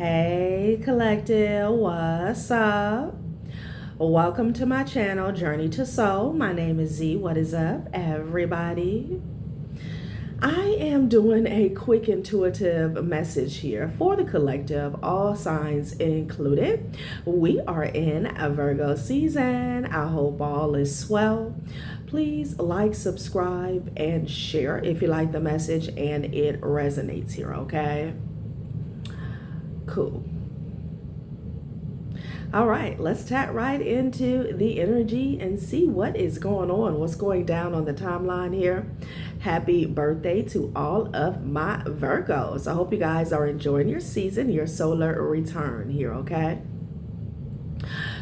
Hey collective, what's up? Welcome to my channel, Journey to Soul. My name is Z. What is up, everybody? I am doing a quick intuitive message here for the collective, all signs included. We are in a Virgo season. I hope all is swell. Please like, subscribe, and share if you like the message and it resonates here, okay? Cool. All right, let's tap right into the energy and see what is going on, what's going down on the timeline here. Happy birthday to all of my Virgos. I hope you guys are enjoying your season, your solar return here, okay?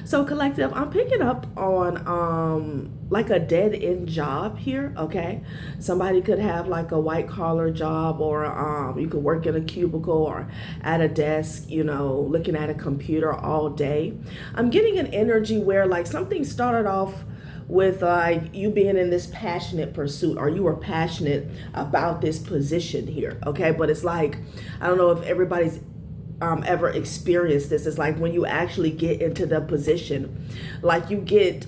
So collective, I'm picking up on like a dead-end job here, okay? Somebody could have like a white-collar job, or you could work in a cubicle or at a desk, you know, looking at a computer all day. I'm getting an energy where like something started off with like you being in this passionate pursuit, or you were passionate about this position here, okay? But it's like, I don't know if everybody's ever experienced this. It's like when you actually get into the position, like you get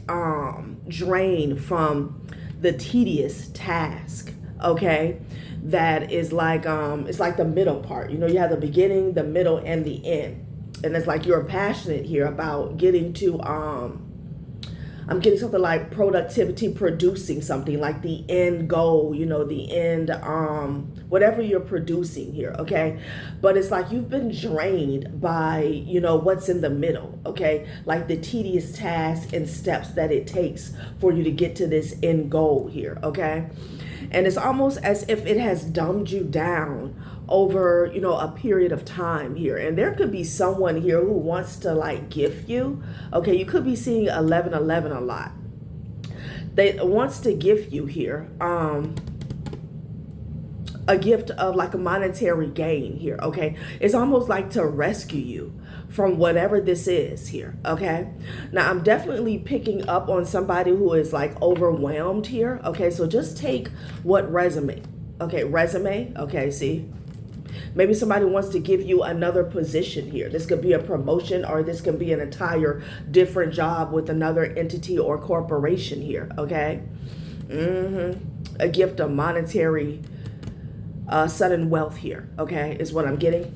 drained from the tedious task, okay? That is like it's like the middle part. You know, you have the beginning, the middle, and the end. And it's like you're passionate here about getting to I'm getting something like productivity, producing something like the end goal, you know, the end, whatever you're producing here, okay? But it's like you've been drained by, you know, what's in the middle, okay? Like the tedious tasks and steps that it takes for you to get to this end goal here, okay? And it's almost as if it has dumbed you down over, you know, a period of time here. And there could be someone here who wants to like gift you. Okay, you could be seeing 1111 a lot. They wants to gift you here a gift of like a monetary gain here, okay? It's almost like to rescue you from whatever this is here, okay? Now, I'm definitely picking up on somebody who is like overwhelmed here, okay? So just take what resume, okay, see? Maybe somebody wants to give you another position here. This could be a promotion, or this can be an entire different job with another entity or corporation here, okay? A gift of monetary sudden wealth here, okay, is what I'm getting.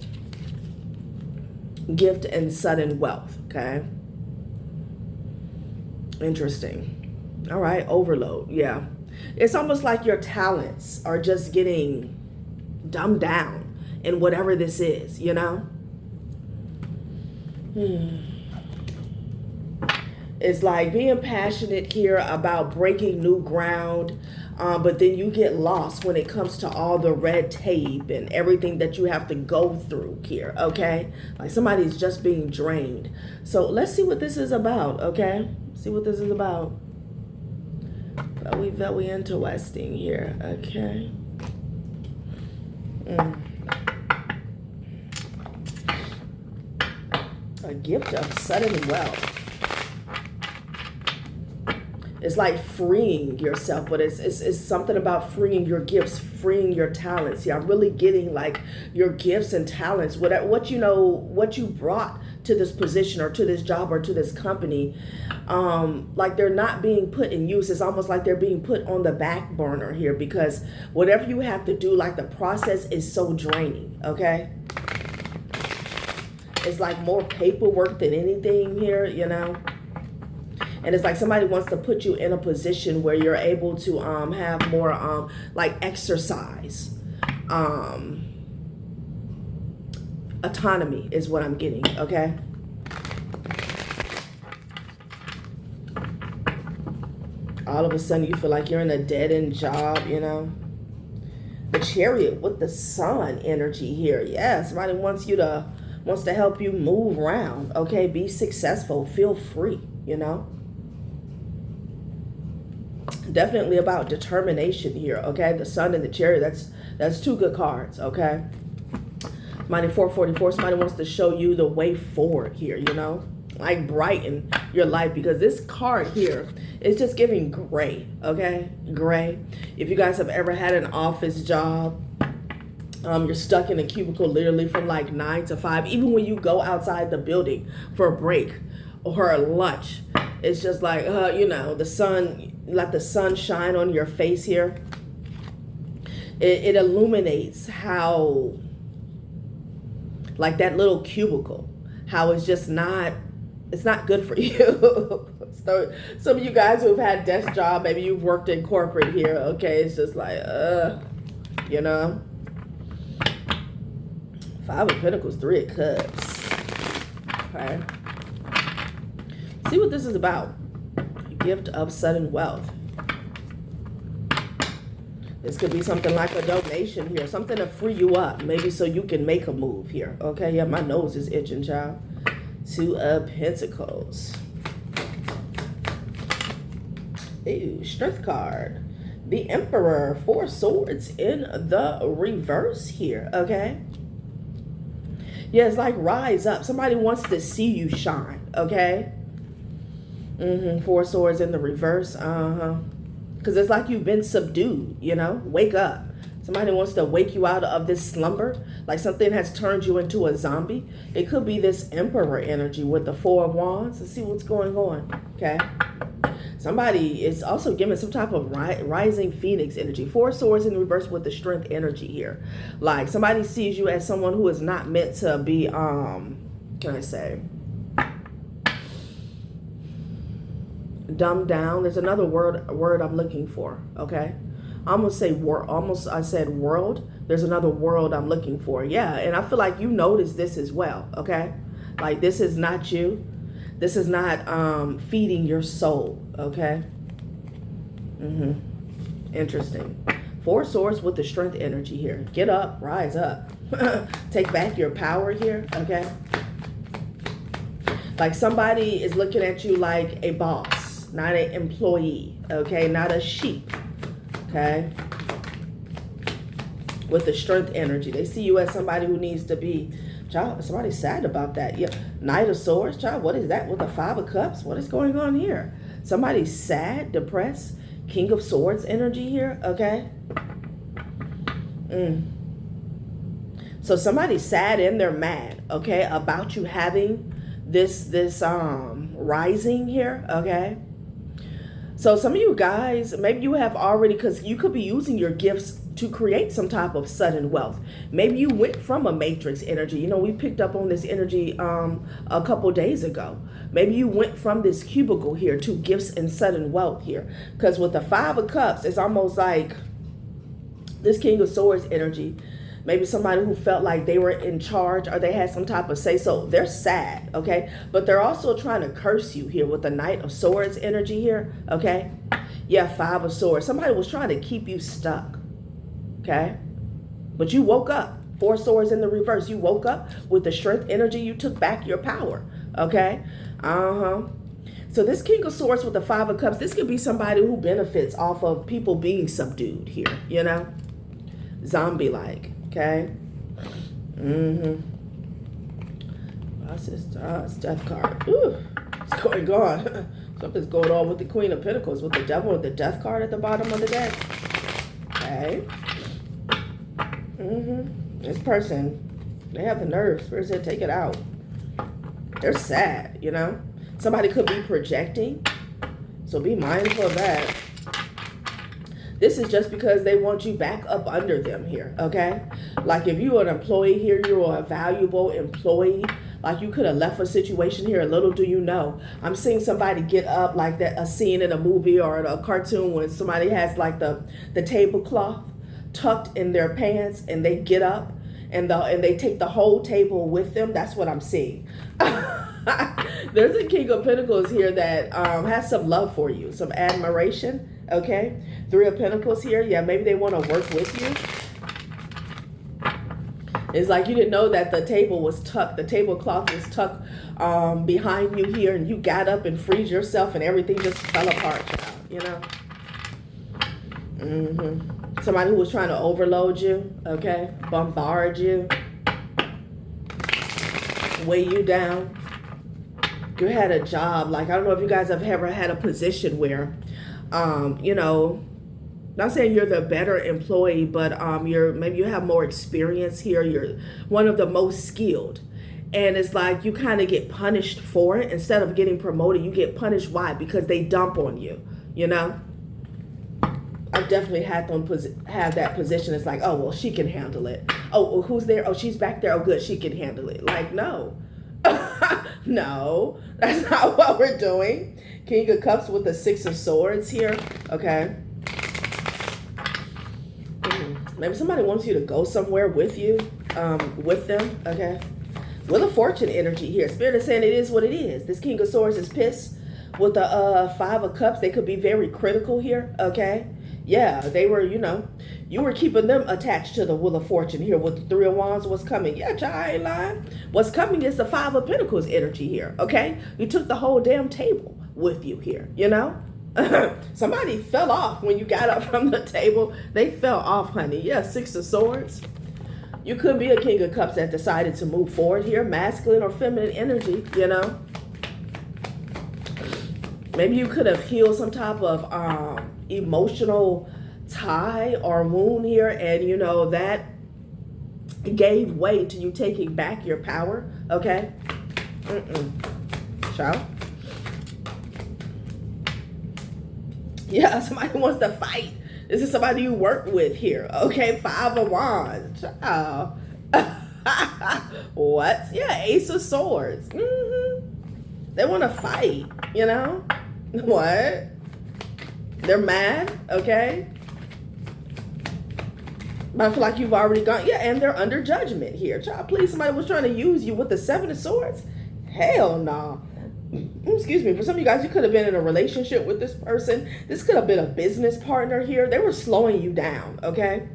Gift and sudden wealth, okay? Interesting. All right, overload, yeah. It's almost like your talents are just getting dumbed down in whatever this is, you know? It's like being passionate here about breaking new ground, but then you get lost when it comes to all the red tape and everything that you have to go through here, okay? Like somebody's just being drained. So let's see what this is about, okay? See what this is about. Very interesting here, okay? A gift of sudden wealth. It's like freeing yourself, but it's something about freeing your gifts, freeing your talents. Yeah, I'm really getting like your gifts and talents, what you know, what you brought to this position or to this job or to this company, like they're not being put in use. It's almost like they're being put on the back burner here, because whatever you have to do, like the process is so draining, okay? It's like more paperwork than anything here, you know? And it's like somebody wants to put you in a position where you're able to have more like exercise. Autonomy is what I'm getting, okay? All of a sudden you feel like you're in a dead-end job, you know? The Chariot with the Sun energy here. Yeah, somebody wants to help you move around, okay? Be successful, feel free, you know? Definitely about determination here, okay? The Sun and the Chariot, that's two good cards, okay? Somebody 444, somebody wants to show you the way forward here, you know? Like brighten your life, because this card here is just giving gray, okay? Gray. If you guys have ever had an office job, You're stuck in a cubicle literally from like 9 to 5. Even when you go outside the building for a break or a lunch, it's just like, the sun, let the sun shine on your face here. It illuminates how, like that little cubicle, how it's just not, it's not good for you. So some of you guys who've had desk job, maybe you've worked in corporate here, okay, it's just like, you know. 5 of Pentacles, 3 of Cups. Okay. See what this is about. Gift of sudden wealth. This could be something like a donation here. Something to free you up. Maybe so you can make a move here. Okay, yeah, my nose is itching, child. 2 of Pentacles. Ooh, Strength card. The Emperor. 4 swords in the reverse here. Okay. Yeah, it's like rise up. Somebody wants to see you shine, okay? 4 swords in the reverse, Because it's like you've been subdued, you know? Wake up. Somebody wants to wake you out of this slumber. Like something has turned you into a zombie. It could be this Emperor energy with the 4 of Wands. Let's see what's going on, okay? Somebody is also giving some type of rising phoenix energy. 4 swords in reverse with the strength energy here. Like somebody sees you as someone who is not meant to be, can I say, dumbed down. There's another word I'm looking for, okay? I'm gonna say I said world. There's another world I'm looking for. Yeah, and I feel like you notice this as well, okay? Like this is not you. This is not feeding your soul, okay? Interesting. 4 swords with the strength energy here. Get up, rise up. Take back your power here, okay? Like somebody is looking at you like a boss, not an employee, okay? Not a sheep, okay? With the strength energy. They see you as somebody who needs to be, child, somebody's sad about that. Yeah, Knight of Swords, child, what is that with the 5 of Cups? What is going on here? Somebody's sad, depressed. King of Swords energy here, okay? So somebody's sad and they're mad, okay, about you having this rising here, okay? So some of you guys, maybe you have already, because you could be using your gifts to create some type of sudden wealth. Maybe you went from a matrix energy. You know, we picked up on this energy a couple days ago. Maybe you went from this cubicle here to gifts and sudden wealth here. Because with the 5 of Cups, it's almost like this King of Swords energy. Maybe somebody who felt like they were in charge or they had some type of say-so. They're sad, okay? But they're also trying to curse you here with the Knight of Swords energy here, okay? Yeah, 5 of Swords. Somebody was trying to keep you stuck, okay? But you woke up. 4 swords in the reverse. You woke up with the strength energy. You took back your power, okay? So this King of Swords with the 5 of Cups, this could be somebody who benefits off of people being subdued here, you know? Zombie-like. Okay. What's this? It's Death card. Ooh, what's going on? Something's going on with the Queen of Pentacles, with the Devil, with the Death card at the bottom of the deck. Okay. This person, they have the nerve. Spirit said, take it out. They're sad, you know. Somebody could be projecting, so be mindful of that. This is just because they want you back up under them here, okay? Like if you're an employee here, you're a valuable employee. Like you could have left a situation here, little do you know. I'm seeing somebody get up like that, a scene in a movie or a cartoon when somebody has like the tablecloth tucked in their pants and they get up and they take the whole table with them. That's what I'm seeing. There's a King of Pentacles here that has some love for you, some admiration. Okay, 3 of Pentacles here. Yeah, maybe they want to work with you. It's like you didn't know that the table was tucked. The tablecloth was tucked behind you here, and you got up and freed yourself, and everything just fell apart, child, you know. Somebody who was trying to overload you, okay, bombard you, weigh you down. You had a job. Like, I don't know if you guys have ever had a position where you know, Not saying you're the better employee, but maybe you have more experience here. You're one of the most skilled. And it's like you kind of get punished for it. Instead of getting promoted, you get punished. Why? Because they dump on you, you know? I've definitely had them have that position. It's like, oh, well, she can handle it. Oh, well, who's there? Oh, she's back there. Oh, good, she can handle it. Like, no. No, that's not what we're doing. King of Cups with the Six of Swords here. Okay. Maybe somebody wants you to go somewhere with you, with them. Okay. With a Fortune energy here. Spirit is saying it is what it is. This King of Swords is pissed. With the Five of Cups, they could be very critical here. Okay. Yeah, they were, you were keeping them attached to the Wheel of Fortune here with the Three of Wands. What's coming? Yeah, child, I ain't lying. What's coming is the Five of Pentacles energy here, okay? You took the whole damn table with you here, Somebody fell off when you got up from the table. They fell off, honey. Yeah, Six of Swords. You could be a King of Cups that decided to move forward here, masculine or feminine energy, Maybe you could have healed some type of emotional tie or wound here, and that gave way to you taking back your power. Okay. Child. Yeah, somebody wants to fight. This is somebody you work with here. Okay, Five of Wands. Child. What? Yeah, Ace of Swords. They want to fight, What? They're mad, okay? But I feel like you've already gone. Yeah, and they're under judgment here. Child, please, somebody was trying to use you with the Seven of Swords? Hell no. Excuse me. For some of you guys, you could have been in a relationship with this person. This could have been a business partner here. They were slowing you down, okay?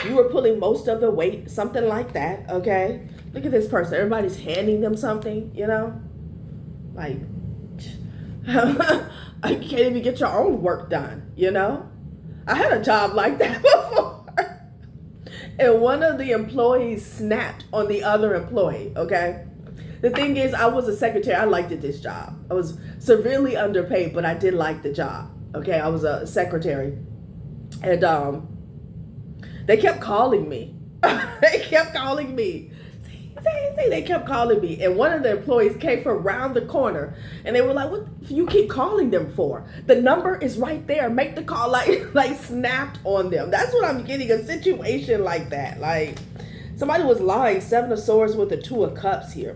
You were pulling most of the weight, something like that, okay? Look at this person. Everybody's handing them something, Like, you can't even get your own work done, I had a job like that before. And one of the employees snapped on the other employee, okay? The thing is, I was a secretary. I liked this job. I was severely underpaid, but I did like the job, okay? I was a secretary. And they kept calling me. They kept calling me. They kept calling me, and one of the employees came from around the corner, and they were like, "What you keep calling them for? The number is right there. Make the call." Like snapped on them. That's what I'm getting, a situation like that. Like somebody was lying. Seven of Swords with the Two of Cups here.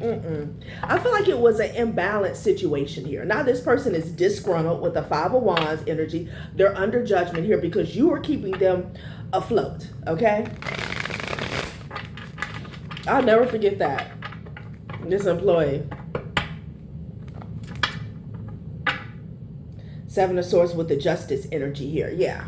I feel like it was an imbalanced situation here. Now this person is disgruntled with the Five of Wands energy. They're under judgment here because you are keeping them afloat. Okay. I'll never forget that. This employee. Seven of Swords with the Justice energy here. Yeah.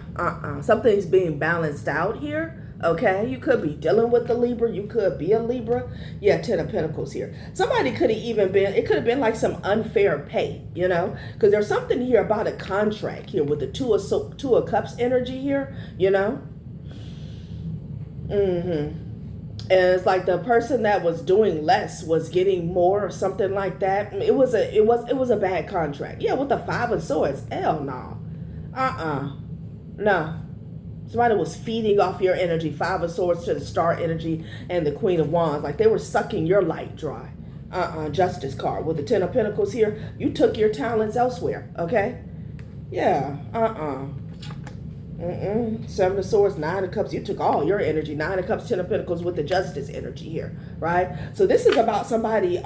Something's being balanced out here. Okay. You could be dealing with the Libra. You could be a Libra. Yeah. Ten of Pentacles here. Somebody could have even been, it could have been like some unfair pay, because there's something here about a contract here with the Two of Cups energy here, And it's like the person that was doing less was getting more or something like that. It was a bad contract. Yeah, with the Five of Swords. Hell no. No. Somebody was feeding off your energy. Five of Swords to the Star energy and the Queen of Wands. Like they were sucking your light dry. Justice card. With the Ten of Pentacles here, you took your talents elsewhere. Okay? Yeah. Seven of Swords, Nine of Cups. You took all your energy. Nine of Cups, Ten of Pentacles with the Justice energy here, right? So this is about somebody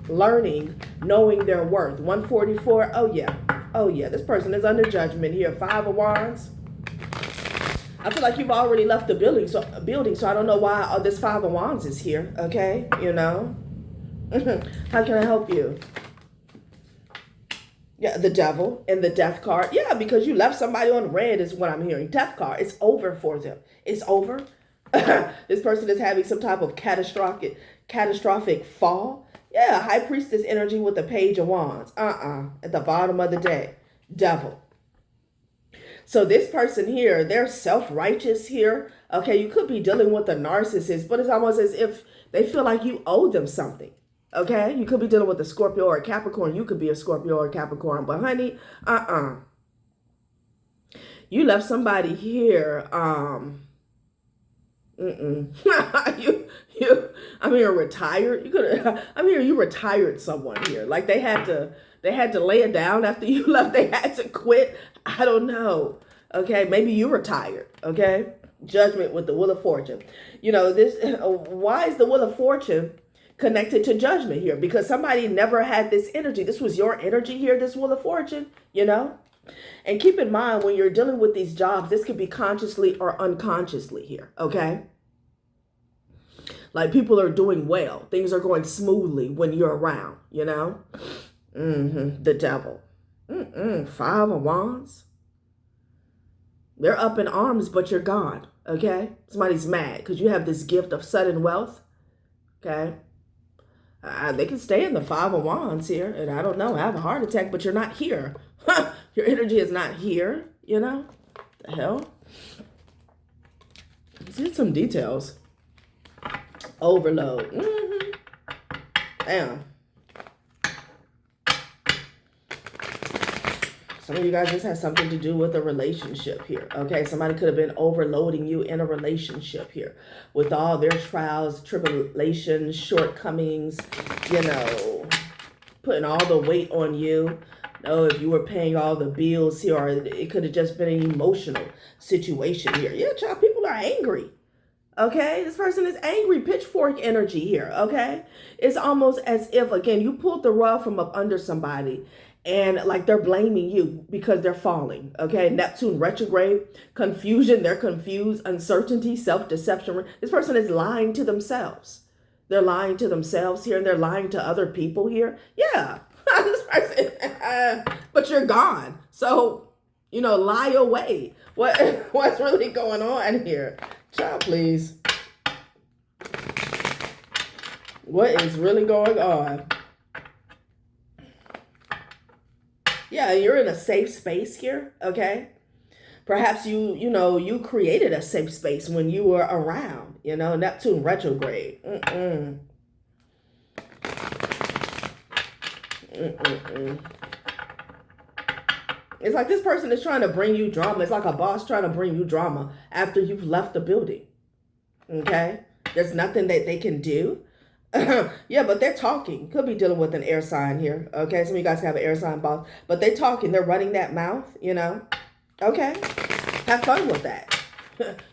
learning, knowing their worth. 144. Oh yeah. This person is under judgment here. Five of Wands. I feel like you've already left the building, so I don't know why this Five of Wands is here. Okay, How can I help you? Yeah, the Devil and the Death card. Yeah, because you left somebody on red is what I'm hearing. Death card. It's over for them. It's over. This person is having some type of catastrophic fall. Yeah, High Priestess energy with the Page of Wands. At the bottom of the deck. Devil. So this person here, they're self-righteous here. Okay, you could be dealing with a narcissist, but it's almost as if they feel like you owe them something. Okay, you could be dealing with a Scorpio or a Capricorn. You could be a Scorpio or a Capricorn, but honey, You left somebody here. I'm here retired. You could. I'm here. You retired someone here. Like they had to lay it down after you left. They had to quit. I don't know. Okay, maybe you retired. Okay, Judgment with the Wheel of Fortune. You know this. Why is the Wheel of Fortune connected to Judgment here? Because somebody never had this energy. This was your energy here. This Wheel of Fortune. You know. And keep in mind, when you're dealing with these jobs, this could be consciously or unconsciously here, okay? Like people are doing well. Things are going smoothly when you're around, you know? The devil. 5 of Wands. They're up in arms, but you're gone, okay? Somebody's mad because you have this gift of sudden wealth, okay? They can stay in the 5 of Wands here, and I don't know, have a heart attack, but you're not here. Your energy is not here, you know? The hell? Let's get some details. Overload. Damn. Some of you guys just had something to do with a relationship here, okay? Somebody could have been overloading you in a relationship here with all their trials, tribulations, shortcomings, you know, putting all the weight on you. Oh, if you were paying all the bills here, or it could have just been an emotional situation here. Yeah, child, people are angry. Okay, this person is angry, pitchfork energy here. Okay, it's almost as if, again, you pulled the rug from up under somebody and like they're blaming you because they're falling. Okay, Neptune retrograde, confusion, they're confused, uncertainty, self-deception. This person is lying to themselves. They're lying to themselves here, and they're lying to other people here. Yeah. This person, but you're gone. So, you know, lie away. What's really going on here? Child, please. What is really going on? Yeah, you're in a safe space here, okay? Perhaps you created a safe space when you were around, you know, Neptune retrograde. It's like this person is trying to bring you drama. It's like a boss trying to bring you drama after you've left the building. Okay? There's nothing that they can do. Yeah, but they're talking. Could be dealing with an air sign here. Okay? Some of you guys have an air sign boss. But they're talking. They're running that mouth, you know? Okay? Have fun with that.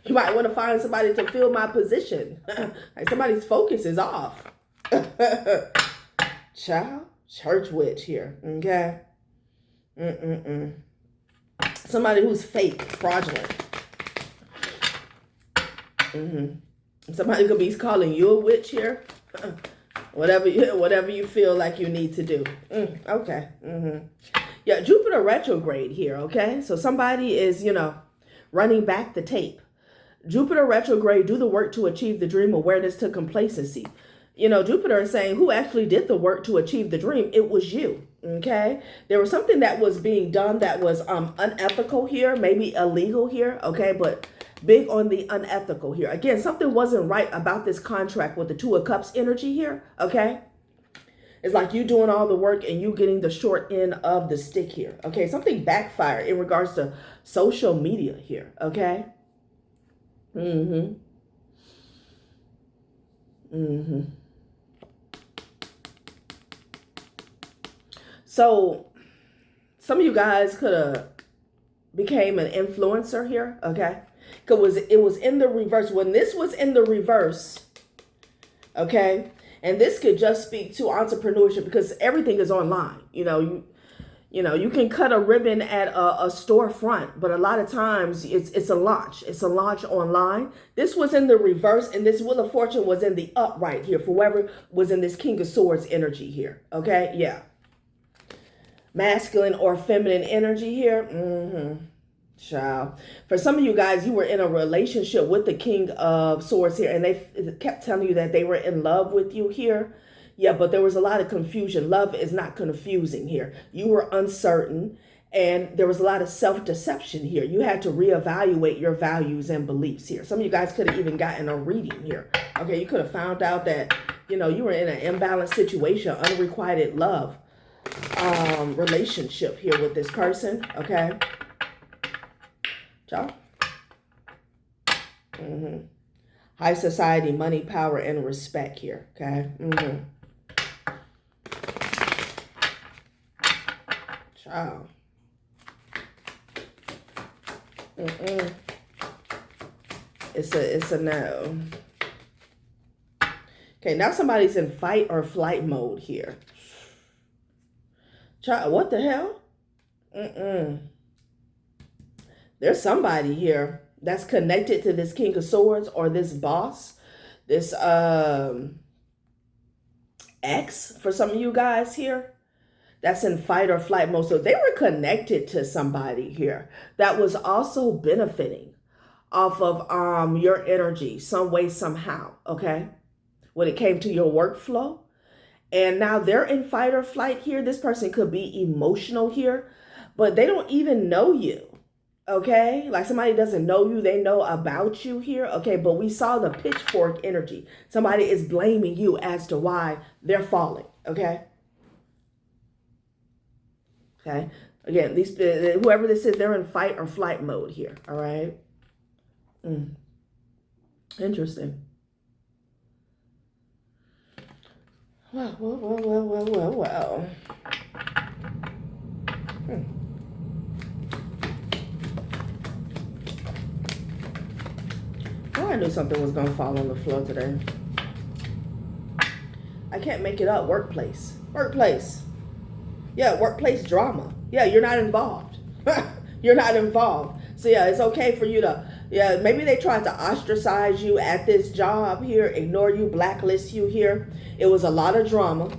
You might want to find somebody to fill my position. Like somebody's focus is off. Child. Church witch here, okay? Somebody who's fake, fraudulent. Somebody could be calling you a witch here. Whatever you feel like you need to do. Okay. Yeah, Jupiter retrograde here, okay? So somebody is, you know, running back the tape. Jupiter retrograde, do the work to achieve the dream, awareness to complacency. You know, Jupiter is saying who actually did the work to achieve the dream? It was you, okay? There was something that was being done that was unethical here, maybe illegal here, okay? But big on the unethical here. Again, something wasn't right about this contract with the 2 of Cups energy here, okay? It's like you doing all the work and you getting the short end of the stick here, okay? Something backfired in regards to social media here, okay? So some of you guys could have became an influencer here, okay? Because it was in the reverse. When this was in the reverse, okay, and this could just speak to entrepreneurship because everything is online. You know, you can cut a ribbon at a storefront, but a lot of times it's a launch. It's a launch online. This was in the reverse, and this Wheel of Fortune was in the upright here for whoever was in this King of Swords energy here, okay? Yeah. Masculine or feminine energy here. Child. For some of you guys, you were in a relationship with the King of Swords here, and they kept telling you that they were in love with you here. Yeah, but there was a lot of confusion. Love is not confusing here. You were uncertain, and there was a lot of self-deception here. You had to reevaluate your values and beliefs here. Some of you guys could have even gotten a reading here. Okay, you could have found out that, you know, you were in an imbalanced situation, unrequited love relationship here with this person, okay? Y'all. High society, money, power, and respect here. Okay. Child. It's a no. Okay, now somebody's in fight or flight mode here. Child, what the hell? There's somebody here that's connected to this King of Swords or this boss. This ex for some of you guys here. That's in fight or flight mode. So they were connected to somebody here that was also benefiting off of your energy some way, somehow, okay? When it came to your workflow. And now they're in fight or flight here. This person could be emotional here, but they don't even know you, okay? Like somebody doesn't know you. They know about you here, okay? But we saw the pitchfork energy. Somebody is blaming you as to why they're falling, okay? Okay. Again, these whoever this is, they're in fight or flight mode here. All right. Interesting. Well. Oh, I knew something was gonna fall on the floor today. I can't make it up. Workplace. Yeah, workplace drama. Yeah, you're not involved. You're not involved. So yeah, it's okay for you to, maybe they tried to ostracize you at this job here, ignore you, blacklist you here. It was a lot of drama.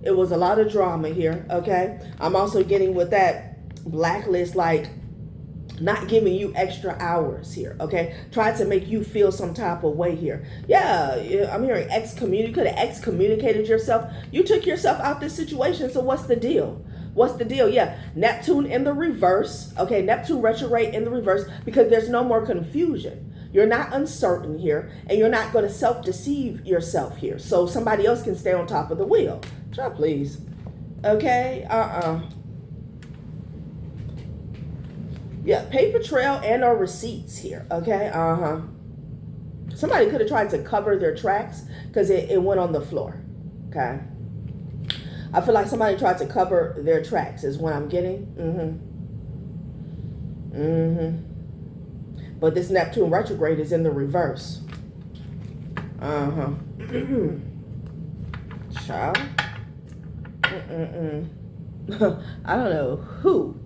Here, okay? I'm also getting with that blacklist, like not giving you extra hours here, okay? Try to make you feel some type of way here. Yeah, I'm hearing you could have excommunicated yourself. You took yourself out this situation, so what's the deal? Yeah, Neptune in the reverse, okay? Neptune retrograde in the reverse, because there's no more confusion. You're not uncertain here, and you're not going to self-deceive yourself here, so somebody else can stay on top of the wheel. Try, please. Okay, Yeah, paper trail and or receipts here, okay? Somebody could have tried to cover their tracks because it went on the floor, okay? I feel like somebody tried to cover their tracks is what I'm getting. But this Neptune retrograde is in the reverse. Child. I don't know who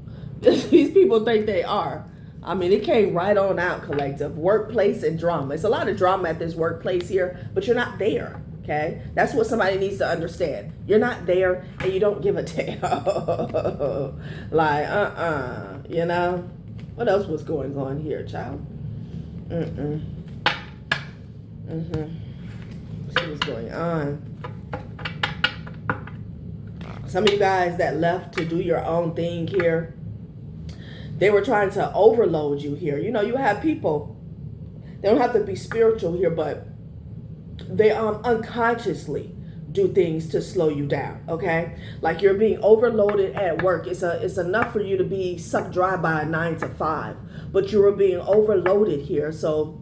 these people think they are. I mean, it came right on out, collective. Workplace and drama. It's a lot of drama at this workplace here, but you're not there, okay? That's what somebody needs to understand. You're not there, and you don't give a damn. Like, you know? What else was going on here, child? See what's going on. Some of you guys that left to do your own thing here, they were trying to overload you here. You know, you have people, they don't have to be spiritual here, but they unconsciously do things to slow you down, okay? Like you're being overloaded at work. It's enough for you to be sucked dry by a 9 to 5, but you were being overloaded here. So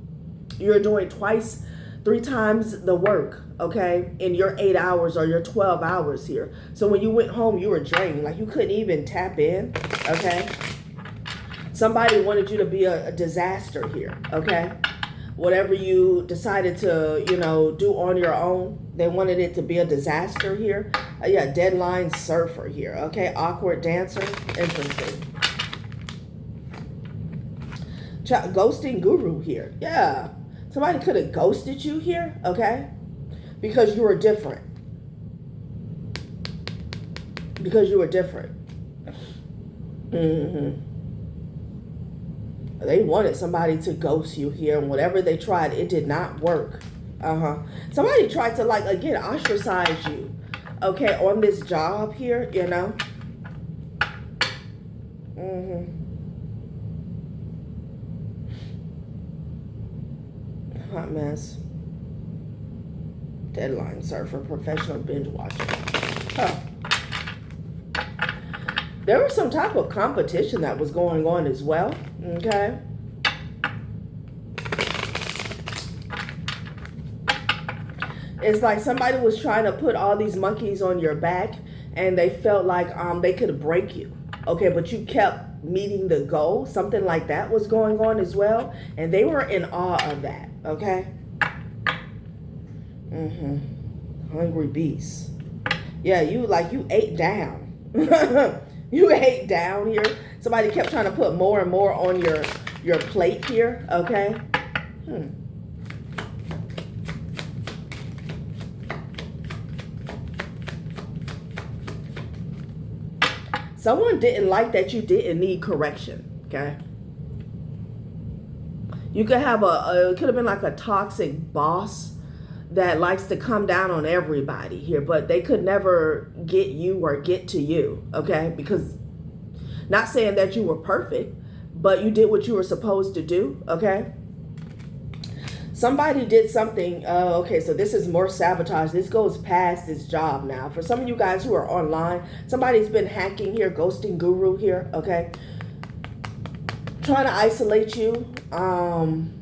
you're doing 3 times the work, okay, in your 8 hours or your 12 hours here. So when you went home, you were drained. Like you couldn't even tap in, okay? Somebody wanted you to be a disaster here, okay? Whatever you decided to, you know, do on your own, they wanted it to be a disaster here. Yeah, deadline surfer here, okay? Awkward dancer, interesting. Ghosting guru here, yeah. Somebody could have ghosted you here, okay? Because you were different. They wanted somebody to ghost you here, and whatever they tried, it did not work. Somebody tried to, like, again, ostracize you, okay, on this job here, you know? Hot mess. Deadline surfer, professional binge watcher. There was some type of competition that was going on as well, okay? It's like somebody was trying to put all these monkeys on your back, and they felt like they could break you. Okay, but you kept meeting the goal. Something like that was going on as well, and they were in awe of that. Okay. Hungry beast. Yeah, you ate down. You ate down here. Somebody kept trying to put more and more on your plate here. Okay. Someone didn't like that you didn't need correction, okay? You could have it could have been like a toxic boss that likes to come down on everybody here, but they could never get you or get to you, okay? Because, not saying that you were perfect, but you did what you were supposed to do, okay? Somebody did something, okay, so this is more sabotage. This goes past this job now. For some of you guys who are online, somebody's been hacking here, ghosting guru here, okay? Trying to isolate you on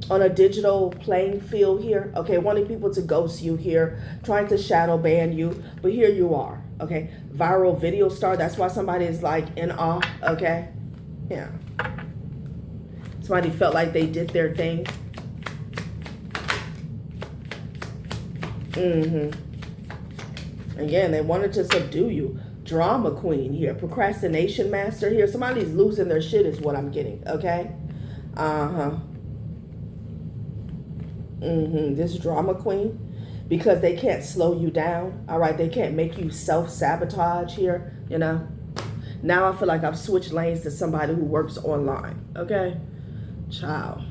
a digital playing field here, okay? Wanting people to ghost you here, trying to shadow ban you, but here you are, okay? Viral video star, that's why somebody is like in awe, okay? Yeah. Somebody felt like they did their thing. Again, they wanted to subdue you. Drama queen here. Procrastination master here. Somebody's losing their shit is what I'm getting. Okay? This drama queen. Because they can't slow you down. Alright? They can't make you self-sabotage here. You know? Now I feel like I've switched lanes to somebody who works online. Okay? Child.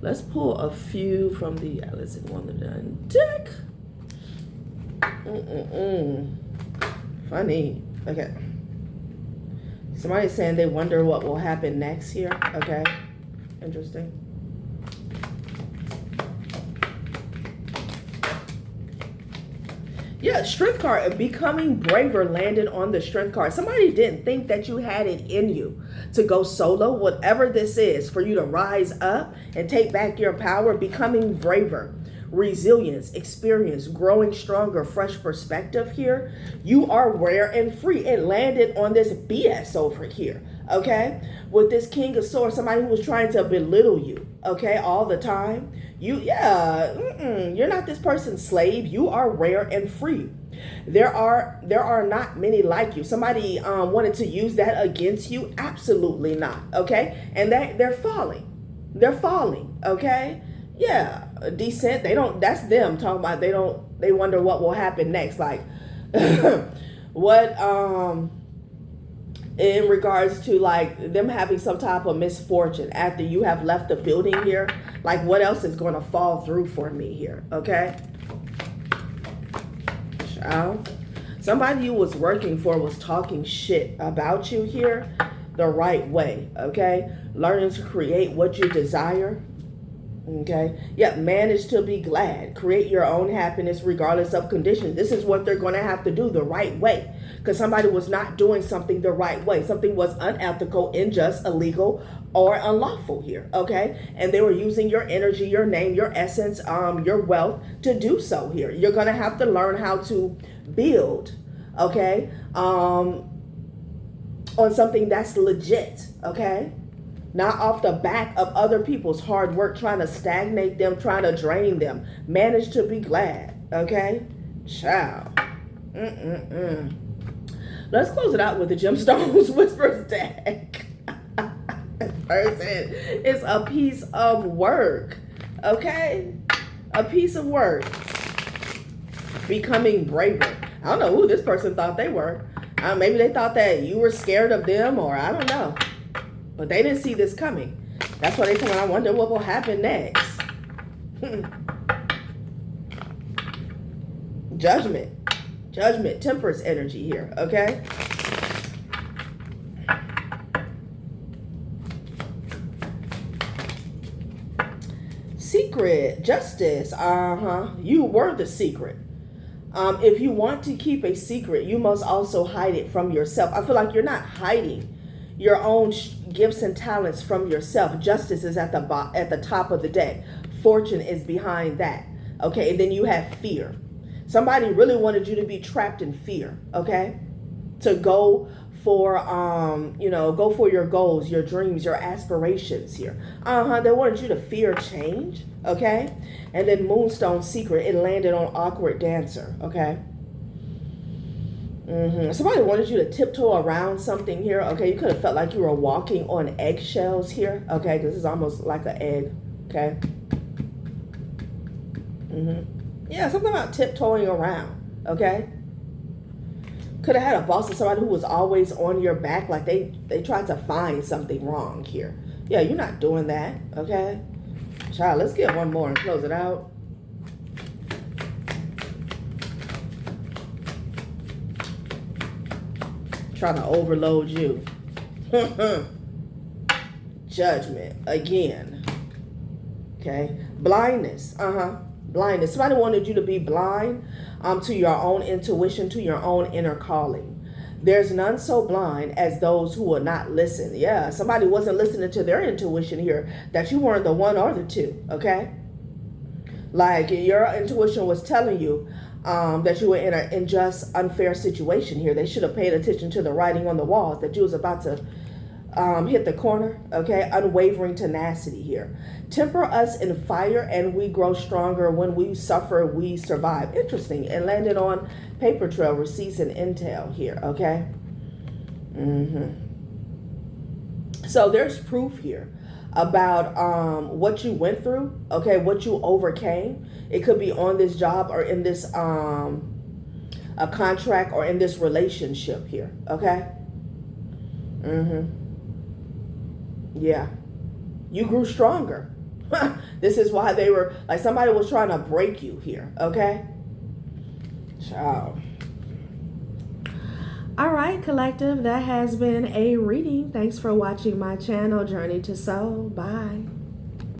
Let's pull a few from the Alice in Wonderland deck. Funny. Okay. Somebody's saying they wonder what will happen next here. Okay. Interesting. Yeah, strength card. Becoming braver landed on the strength card. Somebody didn't think that you had it in you to go solo. Whatever this is, for you to rise up and take back your power. Becoming braver. Resilience, experience, growing stronger, fresh perspective here. You are rare and free. It landed on this BS over here. Okay? With this King of Swords, somebody who was trying to belittle you. Okay? All the time. You're not this person's slave. You are rare and free. There are not many like you. Somebody wanted to use that against you. Absolutely not. Okay? And they're falling. They're falling. Okay? Yeah. Descent. That's them talking about they wonder what will happen next. Like what in regards to like them having some type of misfortune after you have left the building here. Like what else is going to fall through for me here? Okay. Child. Somebody you was working for was talking shit about you here the right way. Okay. Learning to create what you desire. Okay. Yep. Manage to be glad. Create your own happiness regardless of conditions. This is what they're going to have to do the right way. Because somebody was not doing something the right way. Something was unethical, unjust, illegal, or unlawful here. Okay. And they were using your energy, your name, your essence, your wealth to do so here. You're going to have to learn how to build. Okay. On something that's legit. Okay. Not off the back of other people's hard work, trying to stagnate them, trying to drain them. Manage to be glad. Okay? Child. Let's close it out with the Gemstones Whispers deck. Person, it's a piece of work. Okay? A piece of work. Becoming braver. I don't know who this person thought they were. Maybe they thought that you were scared of them, or I don't know. But they didn't see this coming. That's why they told me, I wonder what will happen next. Judgment. Judgment. Temperance energy here. Okay? Secret. Justice. You were the secret. If you want to keep a secret, you must also hide it from yourself. I feel like you're not hiding your own gifts and talents from yourself. Justice is at the top of the deck. Fortune is behind that. Okay, and then you have fear. Somebody really wanted you to be trapped in fear, okay? To go for, go for your goals, your dreams, your aspirations here. They wanted you to fear change, okay? And then Moonstone Secret, it landed on Awkward Dancer, okay? Somebody wanted you to tiptoe around something here, okay? You could have felt like you were walking on eggshells here, okay? This is almost like an egg, okay? Yeah, something about tiptoeing around, okay? Could have had a boss or somebody who was always on your back, like they tried to find something wrong here. Yeah, you're not doing that, okay? Child, let's get one more and close it out. Trying to overload you. Judgment again. Okay, blindness. Blindness. Somebody wanted you to be blind to your own intuition, to your own inner calling. There's none so blind as those who will not listen. Yeah, somebody wasn't listening to their intuition here, that you weren't the one or the two, okay? Like your intuition was telling you that you were in an unjust, unfair situation here. They should have paid attention to the writing on the walls, that you was about to hit the corner, okay? Unwavering tenacity here. Temper us in fire and we grow stronger. When we suffer, we survive. Interesting. It landed on paper trail, receipts, and intel here, okay? So there's proof here about what you went through, okay? What you overcame. It could be on this job or in this a contract or in this relationship here, okay? Yeah, you grew stronger. This is why they were like, somebody was trying to break you here, okay? Ciao. All right, collective, that has been a reading. Thanks for watching my channel, Journey to Soul. Bye.